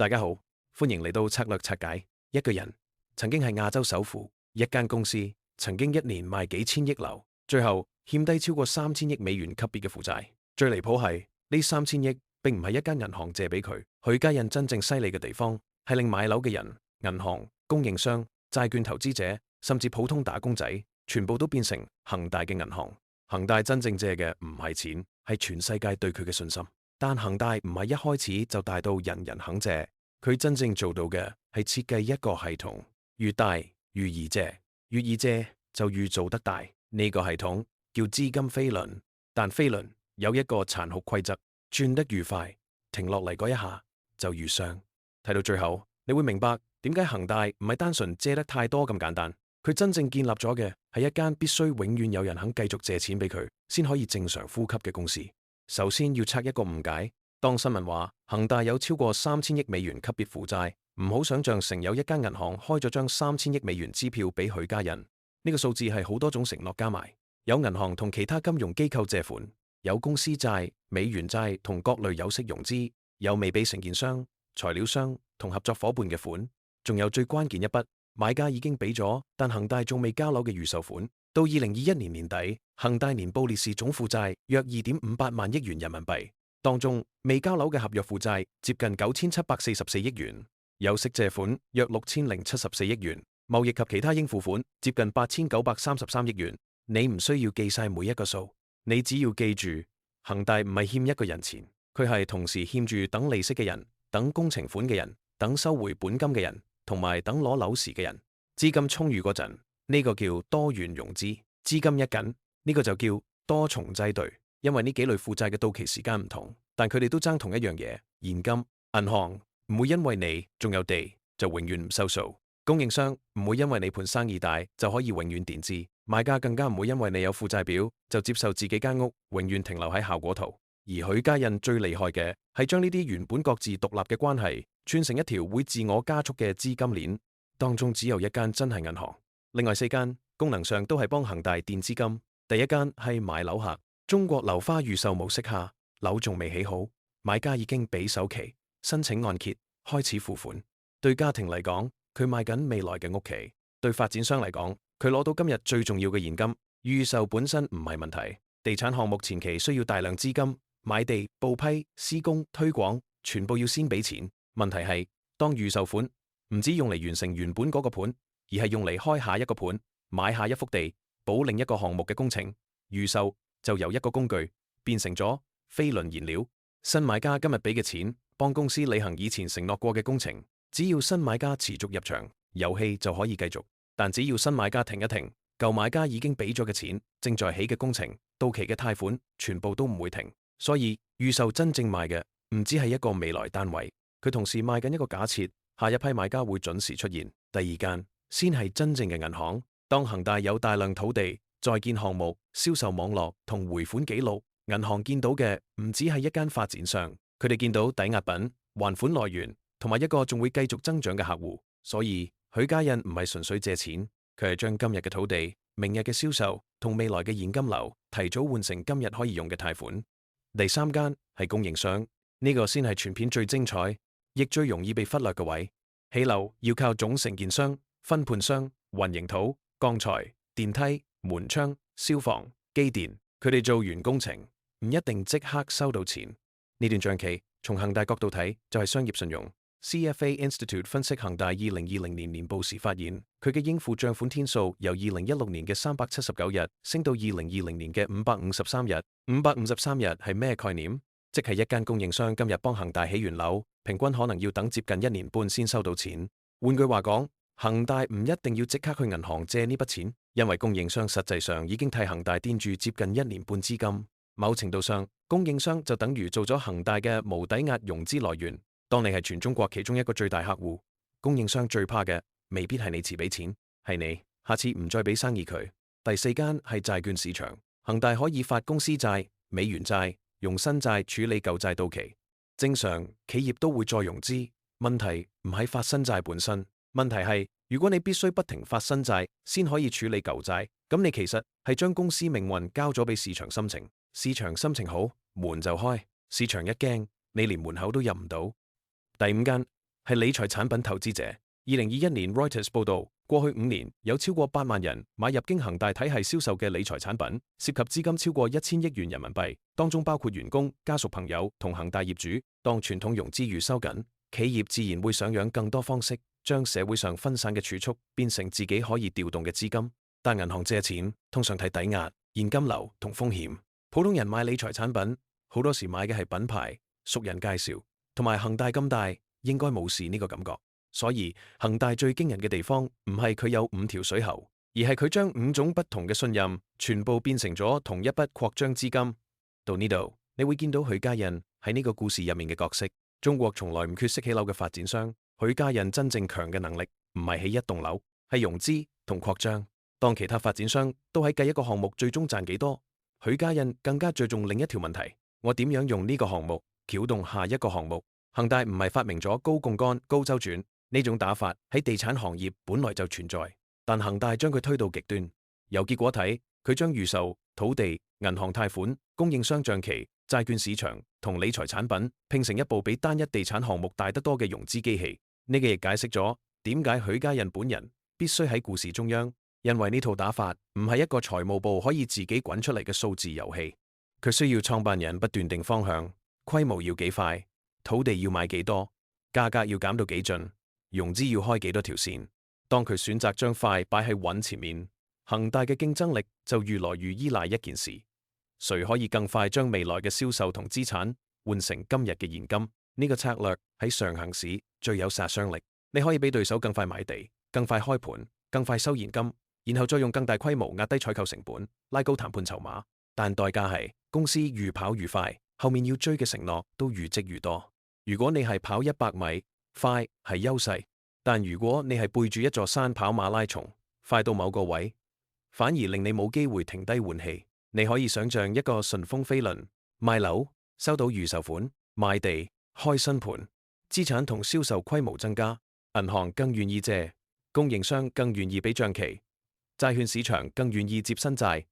大家好，歡迎嚟到策略拆解。一個人曾經係亞洲首富，一間公司曾經一年賣幾千億流，最後欠低超過3000億美元級別嘅負債。最離譜係呢3000億並唔係一間銀行借俾佢。許家印真正犀利嘅地方係令買樓嘅人、銀行、供應商、債券投資者，甚至普通打工仔，全部都變成恒大嘅銀行。恒大真正借嘅唔係錢，係全世界對佢嘅信心。但恒大唔係一開始就大到人人肯借，佢真正做到嘅係設計一個系統，越大越易借，越易借就越做得大。呢個系統叫資金飛輪，但飛輪有一個殘酷規則，轉得越快，停落嚟嗰一下就越傷。睇到最後，你會明白點解恒大唔係單純借得太多咁簡單，佢真正建立咗嘅係一間必須永遠有人肯繼續借錢俾佢，先可以正常呼吸嘅公司。首先要拆一個誤解，當新聞話恒大有超過3000億美元級別負債，唔好想象成有一間銀行開咗張3000億美元支票俾許家印。呢個數字係好多種承諾加埋，有銀行同其他金融機構借款，有公司債、美元債同各類有息融資，有未俾承建商、材料商同合作夥伴嘅款，仲有最關鍵一筆，買家已經俾咗，但恒大仲未交樓嘅預售款。到2021年年底，恒大年報列示總負債約2.58萬億元人民幣，當中未交樓嘅合約負債接近9744億元，有息借款約6074億元，貿易及其他應付款接近8933億元。你唔需要記晒每一個數，你只要記住，恒大唔係欠一個人錢，佢係同時欠住等利息嘅人、等工程款嘅人、等收回本金嘅人，同埋等攞樓時嘅人。資金充裕嗰陣，呢個叫多元融資；資金一緊，呢個就叫多重擠兌。因為呢幾類負債嘅到期時間唔同，但佢哋都爭同一樣嘢：現金。銀行唔會因為你仲有地就永遠唔收數，供應商唔會因為你盤生意大就可以永遠墊資，買家更加唔會因為你有負債表就接受自己間屋永遠停留喺效果圖。而許家印最厲害嘅係將呢啲原本各自獨立嘅關係串成一條會自我加速嘅資金鏈，當中只有一間真係銀行，另外4間功能上都係幫恒大墊資金。第一間係買樓客，中國樓花預售模式下，樓仲未起好，買家已經俾首期，申請按揭，開始付款。對家庭嚟講，佢買緊未來嘅屋企；對發展商嚟講，佢攞到今日最重要嘅現金。預售本身唔係問題，地產項目前期需要大量資金，買地、報批、施工、推廣，全部要先俾錢。問題係，當預售款唔止用嚟完成原本嗰個盤，而係用嚟開下一個盤，買下一幅地，補另一個項目嘅工程，預售就由一個工具變成咗飛輪燃料。新買家今日俾嘅錢，幫公司履行以前承諾過嘅工程。只要新買家持續入場，遊戲就可以繼續。但只要新買家停一停，舊買家已經俾咗嘅錢、正在起嘅工程、到期嘅貸款，全部都唔會停。所以預售真正賣嘅唔只係一個未來單位，佢同時賣緊一個假設，下一批買家會準時出現。第二間先係真正嘅銀行。當恒大有大量土地、在建項目、銷售網絡同回款記錄，銀行見到嘅唔只係一間發展商，佢哋見到抵押品、還款來源同埋一個仲會繼續增長嘅客戶。所以許家印唔係純粹借錢，佢係將今日嘅土地、明日嘅銷售同未來嘅現金流提早換成今日可以用嘅貸款。第三間係供應商，呢個先係全片最精彩，亦最容易被忽略嘅位。起樓要靠總承建商、分判商、混凝土、鋼材、電梯、門窗、消防、機電，佢哋做完工程唔一定即刻收到錢。呢段賬期從恒大角度睇就係商業信用。CFA Institute 分析恒大2020年年報時發現，佢嘅應付賬款天數由2016年嘅379日升到2020年嘅553日。553日係咩概念？即係一間供應商今日幫恒大起完樓，平均可能要等接近1年半先收到錢。換句話講，恒大唔一定要即刻去銀行借呢筆錢，因為供應商實際上已經替恒大墊住接近1年半資金。某程度上，供應商就等於做咗恒大嘅無抵押融資來源。當你係全中國其中一個最大客戶，供應商最怕嘅未必係你遲俾錢，係你下次唔再俾生意佢。第四間係債券市場，恒大可以發公司債、美元債，用新債處理舊債到期。正常企業都會再融資，問題唔係發新債本身，問題係如果你必須不停發新債先可以處理舊債，咁你其實係將公司命運交咗俾市場心情。市場心情好，門就開；市場一驚，你連門口都入唔到。第五間係理財產品投資者。2021年 Reuters 報道，過去5年有超過8萬人買入經恒大體系銷售嘅理財產品，涉及資金超過1000億元人民幣，當中包括員工、家屬、朋友同恒大業主。當傳統融資預收緊，企業自然會想用更多方式將社會上分散嘅儲蓄變成自己可以調動嘅資金。但銀行借錢通常睇抵押、現金流同風險。普通人買理財產品好多時買嘅係品牌、熟人介紹，同埋恒大咁大應該冇事呢個感覺。所以恒大最驚人嘅地方唔係佢有5條水喉，而係佢將5種不同嘅信任全部變成咗同一筆擴張資金。到呢度你會見到許家印喺呢個故事入面嘅角色。中國從來唔缺識起樓嘅發展商，許家印真正強嘅能力唔係起一棟樓，係融資同擴張。當其他發展商都喺計一個項目最終賺幾多，許家印更加着重另一條問題：我點樣用呢個項目撬動下一個項目？恒大唔係發明咗高槓桿、高周轉呢種打法，喺地產行業本來就存在，但恒大將佢推到極端。由結果睇，佢將預售、土地、銀行貸款、供應商賬期、債券市場同理財產品拼成一部比單一地產項目大得多嘅融資機器。呢個亦解釋咗點解許家印本人必須喺故事中央，因為呢套打法唔係一個財務部可以自己滾出嚟嘅數字遊戲，佢需要創辦人不斷定方向，規模要幾快，土地要買幾多，價格要減到幾盡，融資要開幾多條線。當佢選擇將快擺喺穩前面，恒大嘅競爭力就越來越依賴一件事：誰可以更快將未來嘅銷售同資產換成今日嘅現金。呢個策略喺上行市最有殺傷力。你可以比對手更快買地、更快開盤、更快收現金，然後再用更大規模壓低採購成本，拉高談判籌碼。但代價係公司越跑越快，後面要追嘅承諾都越積越多。如果你係跑100米，快係優勢；但如果你係背住一座山跑馬拉松，快到某個位，反而令你冇機會停低換氣。你可以想象一個順風飛輪，賣樓、收到預售款、賣地、開新盤，資產同銷售規模增加，銀行更願意借，供應商更願意俾賬期，債券市場更願意接新債，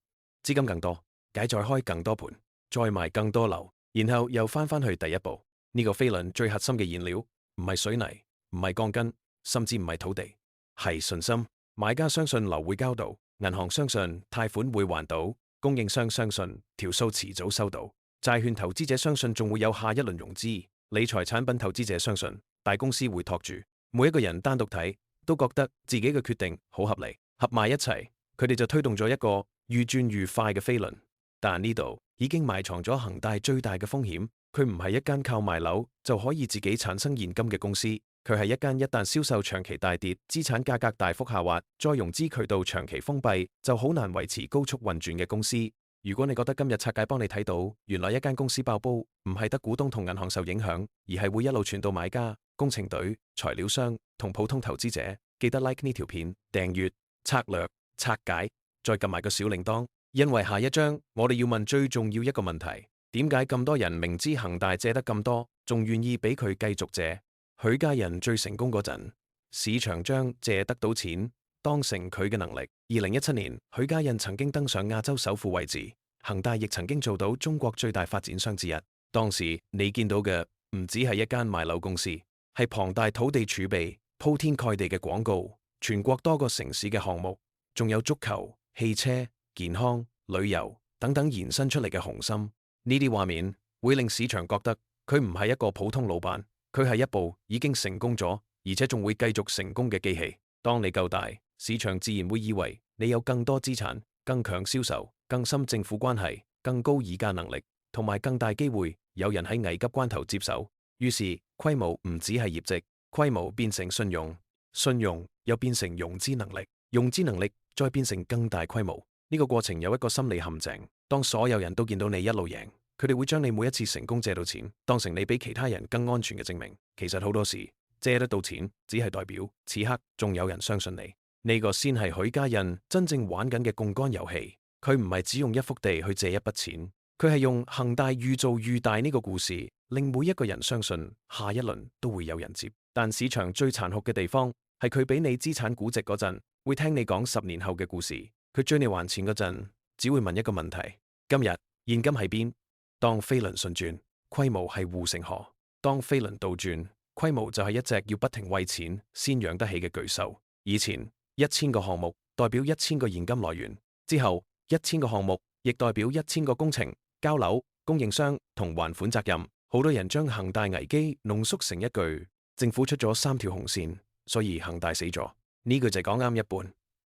資金更多，解再開更多盤，再賣更多樓，然後又翻去第一步。呢個飛輪最核心嘅燃料唔係水泥，唔係鋼筋，甚至唔係土地，係信心。買家相信樓會交到，銀行相信貸款會還到，供應商相信條數遲早收到，債券投資者相信仲會有下一輪融資，理財產品投資者相信大公司會托住。每一個人單獨睇都覺得自己嘅決定好合理，合埋一齊，佢哋就推動咗一個越轉越快嘅飛輪。但呢度已經埋藏咗恒大最大嘅風險，佢唔係一間靠賣樓就可以自己產生現金嘅公司，佢係一間一旦銷售長期大跌，資產價格大幅下滑，再融資渠道長期封閉，就好難維持高速運轉嘅公司。如果你覺得今日拆解幫你睇到，原來一間公司爆煲唔係得股東同銀行受影響，而係會一路傳到買家、工程隊、材料商同普通投資者。記得 like 呢條片、訂閱、策略、拆解，再撳埋個小鈴鐺，因為下一章我哋要問最重要一個問題：點解咁多人明知恒大借得咁多，仲願意俾佢繼續借？許家印最成功嗰陣，市場將借得到錢當成佢嘅能力。2017年，許家印曾經登上亞洲首富位置，恒大亦曾經做到中國最大發展商之一。當時你見到嘅唔只係一間賣樓公司，係龐大土地儲備、鋪天蓋地嘅廣告、全國多個城市嘅項目，仲有足球、汽車、健康、旅遊等等延伸出嚟嘅雄心。呢啲畫面會令市場覺得佢唔係一個普通老闆，佢係一部已經成功咗，而且仲會繼續成功嘅機器。當你夠大，市場自然會以為你有更多資產、更強銷售、更深政府關係、更高議價能力，同埋更大機會有人喺危急關頭接手。於是規模唔只係業績，規模變成信用，信用又變成融資能力，融資能力再變成更大規模。呢個過程有一個心理陷阱，當所有人都見到你一路贏，佢哋會將你每一次成功借到錢當成你比其他人更安全嘅證明。其實好多時借得到錢只係代表此刻仲有人相信你。呢個先係許家印真正玩緊嘅槓桿遊戲。佢唔係只用一幅地去借一筆錢，佢係用恒大愈做愈大呢個故事，令每一個人相信下一輪都會有人接。但市場最殘酷嘅地方係佢俾你資產估值嗰陣，會聽你講10年後嘅故事。佢追你還錢嗰陣，只會問一個問題：今日現金喺邊？當飛輪順轉，規模係護城河；當飛輪倒轉，規模就係一隻要不停餵錢先養得起嘅巨獸。以前1000個項目代表1000個現金來源，之後1000個項目亦代表1000個工程、交樓、供應商同還款責任。好多人將恒大危機濃縮成一句：政府出咗3條紅線，所以恒大死咗。呢句就講啱一半。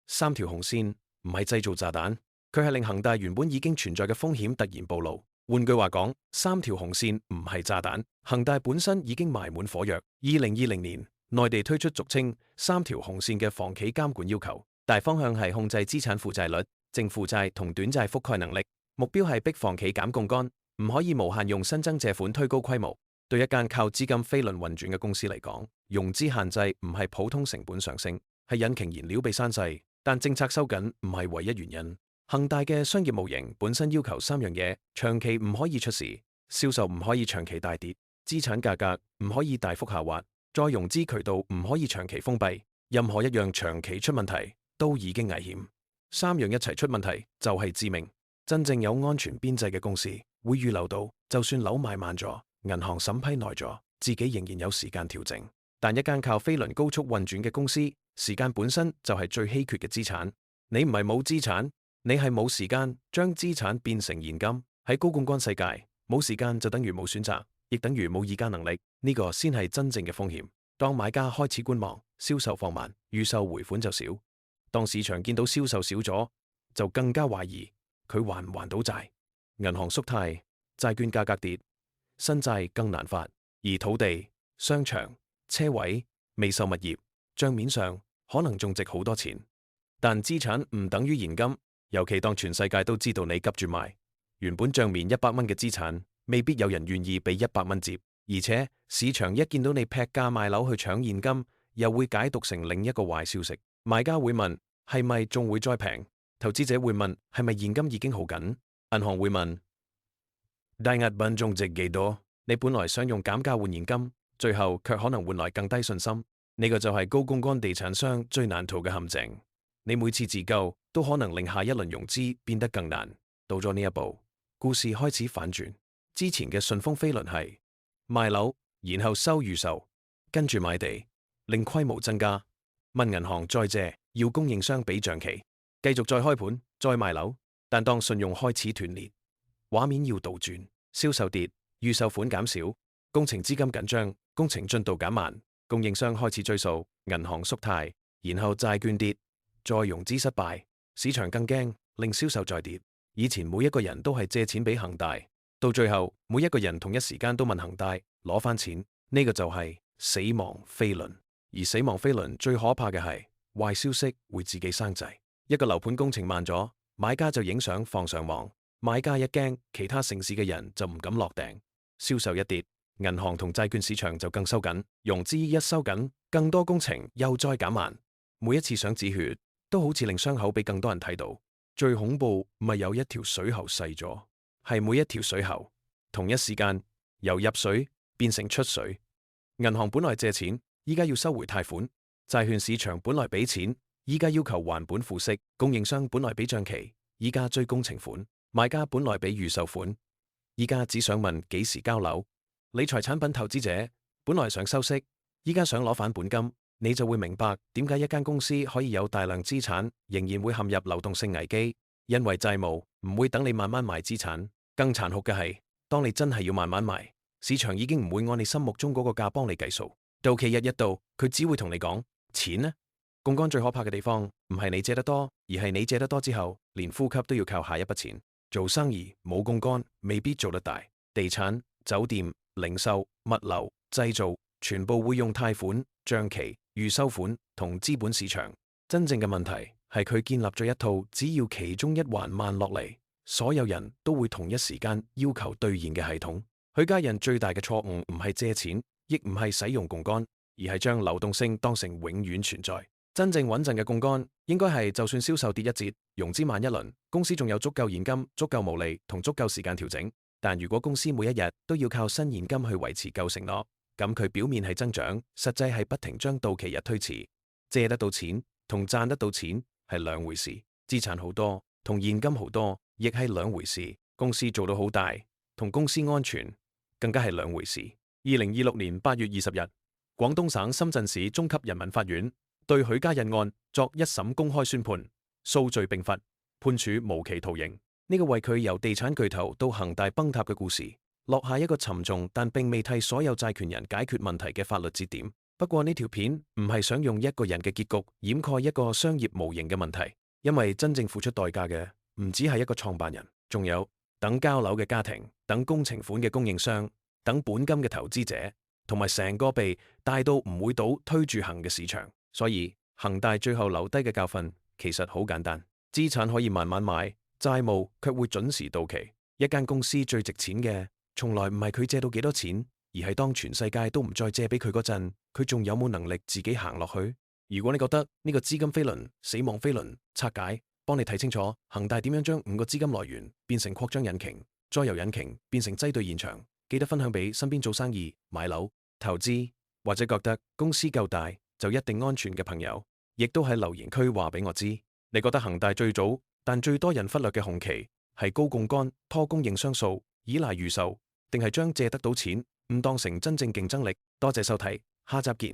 3條紅線唔係製造炸彈，佢係令恒大原本已經存在嘅風險突然暴露。換句話講，3條紅線唔係炸彈，恒大本身已經埋滿火藥。2020年，內地推出俗稱3條紅線嘅房企監管要求，大方向係控制資產負債率、淨負債同短債覆蓋能力，目標係逼房企減槓桿，唔可以無限用新增借款推高規模。對一間靠資金飛輪運轉嘅公司嚟講，融資限制唔係普通成本上升，係引擎燃料被刪細，但政策收緊唔係唯一原因。恒大嘅商業模型本身要求3樣嘢：長期唔可以出事，銷售唔可以長期大跌，資產價格唔可以大幅下滑，再融資渠道唔可以長期封閉。任何一樣長期出問題都已經危險，3樣一齊出問題就係致命。真正有安全邊際嘅公司會預留到，就算樓賣慢咗，銀行審批耐咗，自己仍然有時間調整。但一間靠飛輪高速運轉嘅公司，時間本身就係最稀缺嘅資產。你唔係冇資產，你係冇時間將資產變成現金。喺高槓桿世界，冇時間就等於冇選擇，亦等於冇議價能力。呢個先係真正嘅風險。當買家開始觀望，銷售放慢，預售回款就少。當市場見到銷售少咗，就更加懷疑佢還唔還到債。銀行縮貸，債券價格跌，新債更難發。而土地、商場、車位、未售物業，賬面上可能仲值好多錢，但資產唔等於現金。尤其當全世界都知道你急住賣，原本賬面100蚊嘅資產，未必有人願意俾100蚊接。而且市場一見到你劈價賣樓去搶現金，又會解讀成另一個壞消息。買家會問係咪仲會再平？投資者會問係咪現金已經好緊？銀行會問抵押品仲值幾多？你本來想用減價換現金，最後卻可能換來更低信心。呢個就係高槓桿地產商最難逃嘅陷阱。你每次自救都可能令下一輪融資變得更難。到咗呢一步，故事開始反轉。之前嘅順風飛輪係賣樓，然後收預售，跟住買地，令規模增加，問銀行再借，要供應商俾賬期，繼續再開盤，再賣樓。但當信用開始斷裂，畫面要倒轉，銷售跌，預售款減少，工程資金緊張，工程進度減慢，供應商開始追數，銀行縮貸，然後債券跌，再融資失敗，市場更驚，令銷售再跌。以前每一個人都係借錢俾恒大，到最後每一個人同一時間都問恒大攞翻錢，呢個就係死亡飛輪。而死亡飛輪最可怕嘅係壞消息會自己生仔。一個樓盤工程慢咗，買家就影相放上網，買家一驚，其他城市嘅人就唔敢落訂，銷售一跌，銀行同債券市場就更收緊，融資一收緊，更多工程又再減慢。每一次想止血，都好似令傷口俾更多人睇到。最恐怖唔係有一條水喉細咗，係每一條水喉同一時間由入水變成出水。銀行本來借錢，依家要收回貸款；債券市場本來俾錢，依家要求還本付息；供應商本來俾賬期，依家追工程款；買家本來俾預售款，依家只想問幾時交樓。理財產品投資者本來想收息，依家想攞返本金。你就會明白點解一間公司可以有大量資產，仍然會陷入流動性危機，因為債務唔會等你慢慢賣資產。更殘酷嘅係，當你真係要慢慢賣，市場已經唔會按你心目中嗰個價幫你計數。到期日一到，佢只會同你講錢呢。槓桿最可怕嘅地方唔係你借得多，而係你借得多之後，連呼吸都要靠下一筆錢。做生意冇槓桿未必做得大，地產、酒店、零售、物流、製造，全部會用貸款、賬期、預收款同資本市場。真正嘅問題係佢建立咗一套只要其中一環慢落嚟，所有人都會同一時間要求兌現嘅系統。許家印最大嘅錯誤唔係借錢，亦唔係使用槓桿，而係將流動性當成永遠存在。真正穩陣嘅槓桿應該係就算銷售跌一截，融資慢一輪，公司仲有足夠現金、足夠毛利同足夠時間調整。但如果公司每一日都要靠新現金去維持舊承諾，咁佢表面係增長，實際係不停將到期日推遲。借得到錢同賺得到錢係兩回事，資產好多同現金好多亦係兩回事。公司做到好大同公司安全更加係兩回事。2026年8月20日，廣東省深圳市中級人民法院對許家印案作一審公開宣判，數罪並罰，判處無期徒刑。呢個為佢由地產巨頭到恒大崩塌嘅故事，落下一個沉重但並未替所有債權人解決問題嘅法律節點。不過呢條片唔係想用一個人嘅結局掩蓋一個商業模型嘅問題，因為真正付出代價嘅唔只係一個創辦人，仲有等交樓嘅家庭、等工程款嘅供應商、等本金嘅投資者，同埋成個被大到唔會倒推住行嘅市場。所以恒大最後留低嘅教訓其實好簡單：資產可以慢慢買，債務卻會準時到期。一間公司最值錢嘅，從來唔係佢借到幾多錢，而係當全世界都唔再借俾佢嗰陣，佢仲有冇能力自己行落去？如果你覺得呢個資金飛輪、死亡飛輪拆解，幫你睇清楚恒大點樣將5個資金來源變成擴張引擎，再由引擎變成擠兌現場，記得分享俾身邊做生意、買樓、投資或者覺得公司夠大就一定安全嘅朋友，亦都喺留言區話俾我知，你覺得恒大最早但最多人忽略嘅紅旗係高槓桿、拖供應商數、依賴預售，定係將借得到錢唔當成真正競爭力？多謝收睇，下集見。